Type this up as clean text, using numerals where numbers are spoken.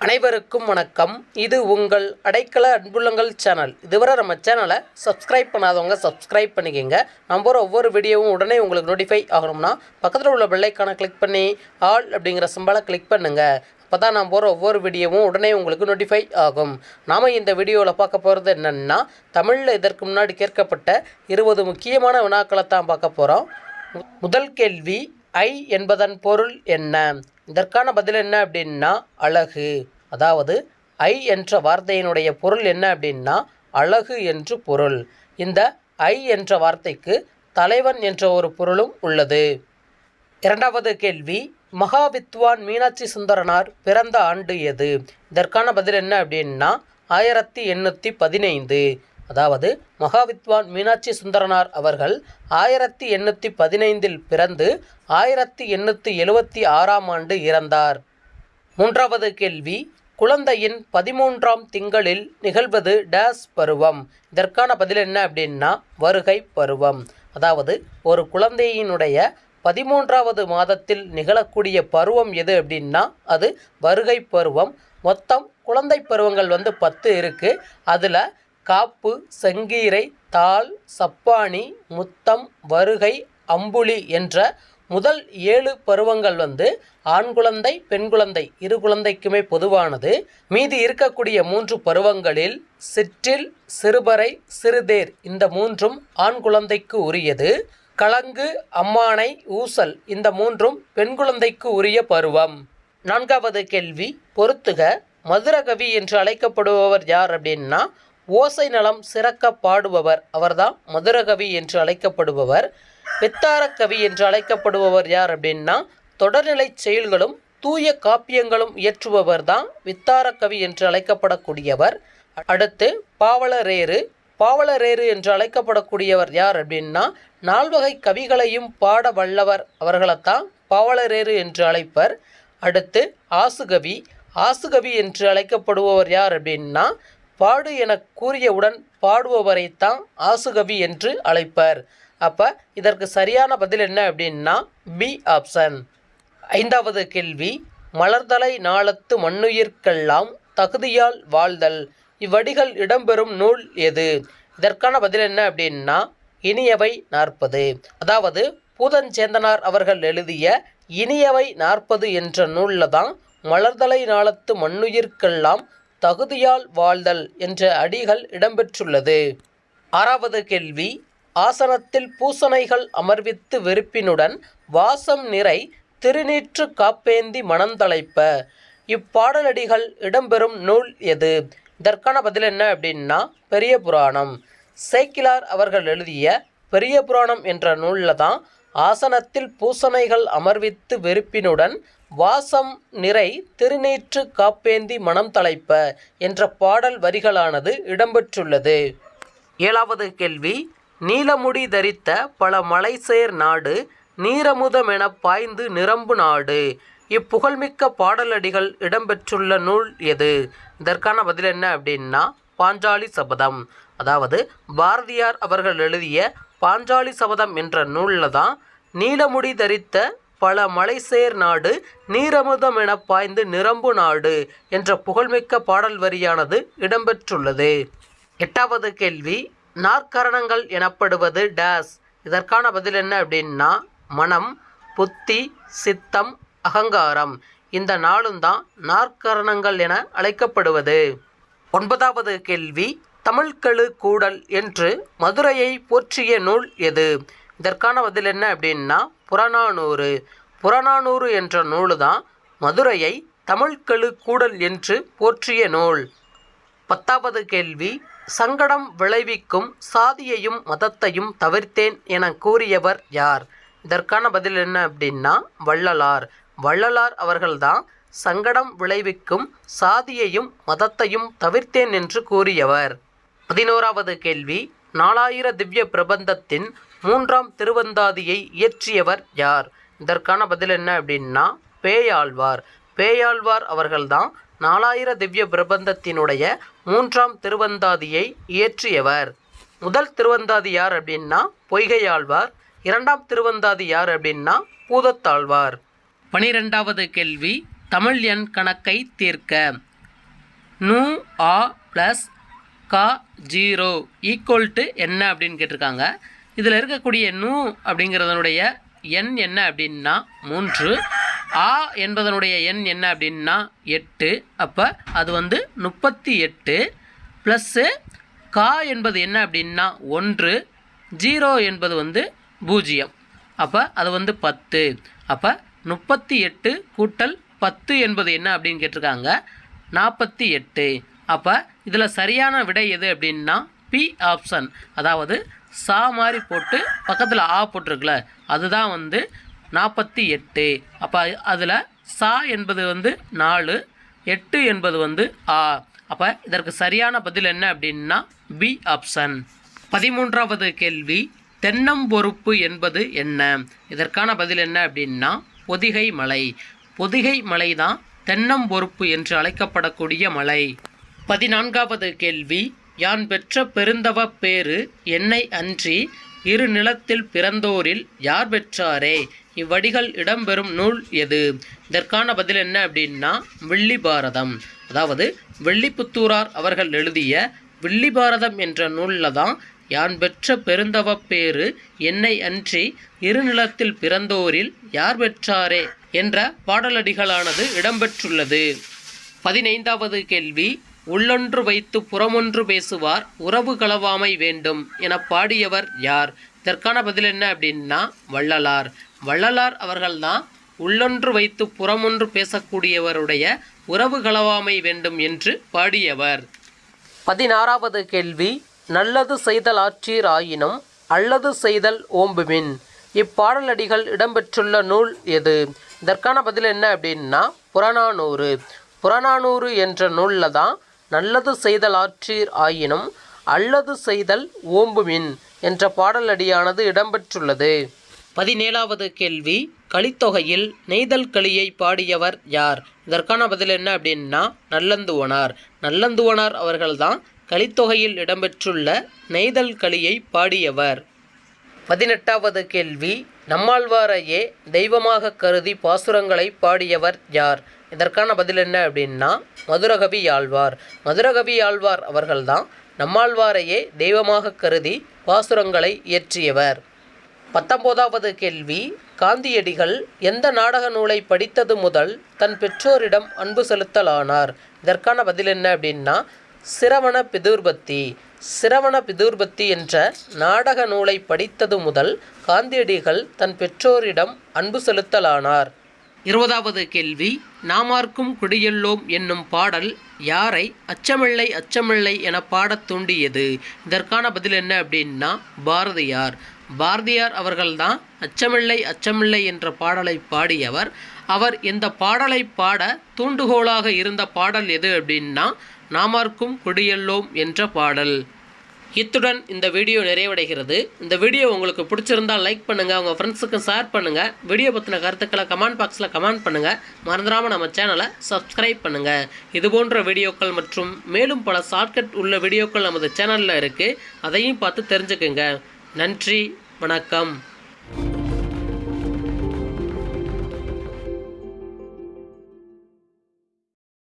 அனைவருக்கும் வணக்கம். இது உங்கள் அடைக்கல அன்புள்ளங்கள் சேனல். இதுவரை நம்ம சேனலை சப்ஸ்கிரைப் பண்ணாதவங்க சப்ஸ்கிரைப் பண்ணிக்கோங்க. நம்ம ஒவ்வொரு வீடியோவும் உடனே உங்களுக்கு நோட்டிஃபை ஆகணும்னா பக்கத்தில் உள்ள பெல்லைக்கான கிளிக் பண்ணி ஆல் அப்படிங்கிற சிம்பலை கிளிக் பண்ணுங்கள். அப்போ தான் நான் போகிற ஒவ்வொரு வீடியோவும் உடனே உங்களுக்கு நோட்டிஃபை ஆகும். நாம் இந்த வீடியோவில் பார்க்க போகிறது என்னென்னா, தமிழில் இதற்கு முன்னாடி கேட்கப்பட்ட 20 முக்கியமான வினாக்களை தான் பார்க்க போகிறோம். முதல் கேள்வி, ஐ என்பதன் பொருள் என்ன? இதற்கான பதில் என்ன அப்படின்னா அழகு. அதாவது ஐ என்ற வார்த்தையினுடைய பொருள் என்ன அப்படின்னா அழகு என்று பொருள். இந்த ஐ என்ற வார்த்தைக்கு தலைவன் என்ற ஒரு பொருளும் உள்ளது. இரண்டாவது கேள்வி, மகாவித்வான் மீனாட்சி சுந்தரனார் பிறந்த ஆண்டு எது? இதற்கான பதில் என்ன அப்படின்னா 1815. அதாவது மகாவித்வான் மீனாட்சி சுந்தரனார் அவர்கள் 1815 பிறந்து 1876 ஆண்டு இறந்தார். மூன்றாவது கேள்வி, குழந்தையின் 13ஆம் திங்களில் நிகழ்வது டேஸ் பருவம்? இதற்கான பதில் என்ன அப்படின்னா வருகை பருவம். அதாவது ஒரு குழந்தையினுடைய 13வது மாதத்தில் நிகழக்கூடிய பருவம் எது அப்படின்னா அது வருகை பருவம். மொத்தம் குழந்தை பருவங்கள் 10 இருக்குது. அதில் காப்பு, செங்கீரை, தாள், சப்பானி, முத்தம், வருகை, அம்புலி என்ற முதல் 7 பருவங்கள் ஆண் குழந்தை, பெண் குழந்தை இரு குழந்தைக்குமே பொதுவானது. மீதி இருக்கக்கூடிய 3 பருவங்களில் சிற்றில், சிறுபறை, சிறுதேர் இந்த 3ம் ஆண் குழந்தைக்கு உரியது. கலங்கு, அம்மானை, ஊசல் இந்த 3ம் பெண் குழந்தைக்கு உரிய பருவம். நான்காவது கேள்வி, பொறுத்துக. மதுரகவி என்று அழைக்கப்படுபவர் யார் அப்படின்னா ஓசை நலம் சிறக்க பாடுபவர், அவர்தான் மதுரகவி என்று அழைக்கப்படுபவர். வித்தாரக்கவி என்று அழைக்கப்படுபவர் யார் அப்படின்னா தொடர்நிலை செயல்களும் தூய காப்பியங்களும் இயற்றுபவர் தான் வித்தாரக்கவி என்று அழைக்கப்படக்கூடியவர். அடுத்து பாவலரேறு. பாவலரேறு என்று அழைக்கப்படக்கூடியவர் யார் அப்படின்னா 4 வகை கவிகளையும் பாட வல்லவர், அவர்களைத்தான் பாவலரேறு என்று அழைப்பர். அடுத்து ஆசுகவி. ஆசுகவி என்று அழைக்கப்படுபவர் யார் அப்படின்னா பாடு என கூறியவுடன் பாடுபவரைத்தான் ஆசுகவி என்று அழைப்பர். அப்போ இதற்கு சரியான பதில் என்ன அப்படின்னா பி ஆப்ஷன். ஐந்தாவது கேள்வி, மலர்தலை நாளத்து மண்ணுயிர்க்கெல்லாம் தகுதியால் வாழ்தல் இவ்வடிகள் இடம்பெறும் நூல் எது? இதற்கான பதில் என்ன அப்படின்னா இனியவை 40. அதாவது பூதஞ்சேந்தனார் அவர்கள் எழுதிய இனியவை 40 என்ற நூலில் தான் மலர்தலை நாளத்து மண்ணுயிர்க்கெல்லாம் தகுதியால் வாழ்தல் என்ற அடிகள் இடம்பெற்றுள்ளது. ஆறாவது கேள்வி, ஆசனத்தில் பூசணைகள் அமர்வித்து வெறுப்பினுடன் வாசம் நிறை திருநீற்று காப்பேந்தி மணந்தழைப்ப இப்பாடலடிகள் இடம்பெறும் நூல் எது? இதற்கான பதில் என்ன அப்படின்னா பெரிய புராணம். சேக்கிலார் அவர்கள் எழுதிய பெரிய புராணம் என்ற நூலில் தான் ஆசனத்தில் பூசணைகள் அமர்வித்து வெறுப்பினுடன் வாசம் நிறை திருநீற்று காப்பேந்தி மனம் தலைப்ப என்ற பாடல் வரிகளானது இடம்பெற்றுள்ளது. ஏழாவது கேள்வி, நீலமுடி தரித்த பல மலைசேர் நாடு நீரமுதமென பாய்ந்து நிரம்பு நாடு இப்புகழ்மிக்க பாடலடிகள் இடம்பெற்றுள்ள நூல் எது? இதற்கான பதில் என்ன அப்படின்னா பாஞ்சாலி சபதம். அதாவது பாரதியார் அவர்கள் எழுதிய பாஞ்சாலி சபதம் என்ற நூலில் தான் நீலமுடி தரித்த பல மலைசேர் நாடு நீரமுதம் என பாய்ந்து நிரம்பு நாடு என்ற புகழ்மிக்க பாடல் வரியானது இடம்பெற்றுள்ளது. எட்டாவது கேள்வி, நாற்கரணங்கள் எனப்படுவது டேஸ்? இதற்கான பதில் என்ன அப்படின்னா மனம், புத்தி, சித்தம், அகங்காரம் இந்த 4ம் தான் நாற்கரணங்கள் என அழைக்கப்படுவது. ஒன்பதாவது கேள்வி, தமிழ்கெழு கூடல் என்று மதுரையை போற்றிய நூல் எது? இதற்கான பதில் என்ன அப்படின்னா புறநானூறு. புறநானூறு என்ற நூல் தான் மதுரையை தமிழ்கெழு கூடல் என்று போற்றிய நூல். 10வது கேள்வி, சங்கடம் விளைவிக்கும் சாதியையும் மதத்தையும் தவிர்த்தேன் என கூறியவர் யார்? இதற்கான பதில் என்ன அப்படின்னா வள்ளலார். வள்ளலார் அவர்கள்தான் சங்கடம் விளைவிக்கும் சாதியையும் மதத்தையும் தவிர்த்தேன் என்று கூறியவர். 11வது கேள்வி, 4000 திவ்ய பிரபந்தத்தின் 3ஆம் திருவந்தாதியை இயற்றியவர் யார்? இதற்கான பதில் என்ன அப்படின்னா பேயாழ்வார். பேயாழ்வார் அவர்கள்தான் 4000 திவ்ய பிரபந்தத்தினுடைய 3ஆம் திருவந்தாதியை இயற்றியவர். முதல் திருவந்தாதி யார் அப்படின்னா பொய்கையாழ்வார். 2ஆம் திருவந்தாதி யார் அப்படின்னா பூதத்தாழ்வார். 12வது கேள்வி, தமிழ் எண் கணக்கை தீர்க்க. நூ ஆ ப்ளஸ் கா 0 ஈக்குவல் டு என்ன அப்படின்னு கேட்டிருக்காங்க. இதில் இருக்கக்கூடிய நூ அப்படிங்கிறதனுடைய எண் என்ன அப்படின்னா 3, ஆ என்பதனுடைய எண் என்ன அப்படின்னா 8. அப்போ அது 38 ப்ளஸ்ஸு கா என்பது என்ன அப்படின்னா 1, 0 என்பது 0. அப்போ அது 10. அப்போ 38 கூட்டல் 10 என்பது என்ன அப்படின்னு கேட்டிருக்காங்க 48. அப்போ இதில் சரியான விடை எது அப்படின்னா பி ஆப்ஷன். அதாவது சா மாதிரி போட்டு பக்கத்தில் ஆ போட்டிருக்குல அதுதான் 48. அப்போ அதில் சா என்பது 4, 8 என்பது ஆ. அப்போ இதற்கு சரியான பதில் என்ன அப்படின்னா பி ஆப்ஷன். 13வது கேள்வி, தென்னம்பொறுப்பு என்பது என்ன? இதற்கான பதில் என்ன அப்படின்னா பொதிகை மலை. பொதிகை மலை தான் தென்னம்பொறுப்பு என்று அழைக்கப்படக்கூடிய மலை. 14வது கேள்வி, யான் பெற்ற பெருந்தவ பேறு என்னை அன்றி இரு நிலத்தில் பிறந்தோரில் யார் பெற்றாரே? இவ்வடிகள் இடம்பெறும் நூல் எது? இதற்கான பதில் என்ன அப்படின்னா வில்லிபாரதம். அதாவது வில்லிபுத்தூரார் அவர்கள் எழுதிய வில்லிபாரதம் என்ற நூலில் தான் யான் பெற்ற பெருந்தவ பேறு என்னை அன்றி இரு நிலத்தில் பிறந்தோரில் யார் பெற்றாரே என்ற பாடலடிகளானது இடம்பெற்றுள்ளது. 15வது கேள்வி, உள்ளொன்று வைத்து புறமொன்று பேசுவார் உறவு களவாமை வேண்டும் என பாடியவர் யார்? இதற்கான பதில் என்ன அப்படின்னா வள்ளலார். வள்ளலார் அவர்கள்தான் உள்ளொன்று வைத்து புறமொன்று பேசக்கூடியவருடைய உறவு களவாமை வேண்டும் என்று பாடியவர். 16வது கேள்வி, நல்லது செய்தல் ஆற்றீர் ஆயினும் அல்லது செய்தல் ஓம்புமின். இப்பாடலடிகள் இடம்பெற்றுள்ள நூல் எது? இதற்கான பதில் என்ன அப்படின்னா புறநானூறு. புறநானூறு என்ற நூலில் தான் நல்லது செய்தல் ஆற்றீர் ஆயினும் அல்லது செய்தல் ஓம்புமின் என்ற பாடலடியானது இடம்பெற்றுள்ளது. 17வது கேள்வி, கலித்தொகையில் நெய்தல் களியை பாடியவர் யார்? இதற்கான பதில் என்ன அப்படின்னா நல்லந்துவனார். நல்லந்துவனார் அவர்கள்தான் கலித்தொகையில் இடம்பெற்றுள்ள நெய்தல் களியை பாடியவர். 18வது கேள்வி, நம்மாழ்வாரையே தெய்வமாக கருதி பாசுரங்களை பாடியவர் யார்? இதற்கான பதில் என்ன அப்படின்னா மதுரகவி ஆழ்வார். மதுரகவி ஆழ்வார் அவர்கள்தான் நம்மாழ்வாரையே தெய்வமாக கருதி பாசுரங்களை இயற்றியவர். 19வது கேள்வி, காந்தியடிகள் எந்த நாடக நூலை படித்தது முதல் தன் பெற்றோரிடம் அன்பு செலுத்தலானார்? இதற்கான பதில் என்ன அப்படின்னா சிரவண பிதுர்பத்தி. சிரவண பிதுர்பத்தி என்ற நாடக நூலை படித்தது முதல் காந்தியடிகள் தன் பெற்றோரிடம் அன்பு செலுத்தலானார். 20வது கேள்வி, நாமார்க்கும் குடியெல்லோம் என்னும் பாடல் யாரை அச்சமில்லை அச்சமில்லை என பாடத் தூண்டியது? இதற்கான பதில் என்ன அப்படின்னா பாரதியார். பாரதியார் அவர்கள்தான் அச்சமில்லை அச்சமில்லை என்ற பாடலை பாடியவர். அவர் இந்த பாடலை பாட தூண்டுகோலாக இருந்த பாடல் எது அப்படின்னா நாமார்க்கும் குடியெல்லோம் என்ற பாடல். இத்துடன் இந்த வீடியோ நிறைவடைகிறது. இந்த வீடியோ உங்களுக்கு பிடிச்சிருந்தால் லைக் பண்ணுங்கள், உங்கள் ஃப்ரெண்ட்ஸுக்கும் ஷேர் பண்ணுங்கள். வீடியோ பற்றின கருத்துக்களை கமெண்ட் பாக்ஸில் கமெண்ட் பண்ணுங்கள். மறந்துடாமல் நம்ம சேனலை சப்ஸ்கிரைப் பண்ணுங்கள். இதுபோன்ற வீடியோக்கள் மற்றும் மேலும் பல ஷார்ட்கட் உள்ள வீடியோக்கள் நமது சேனலில் இருக்குது. அதையும் பார்த்து தெரிஞ்சுக்குங்க. நன்றி, வணக்கம்.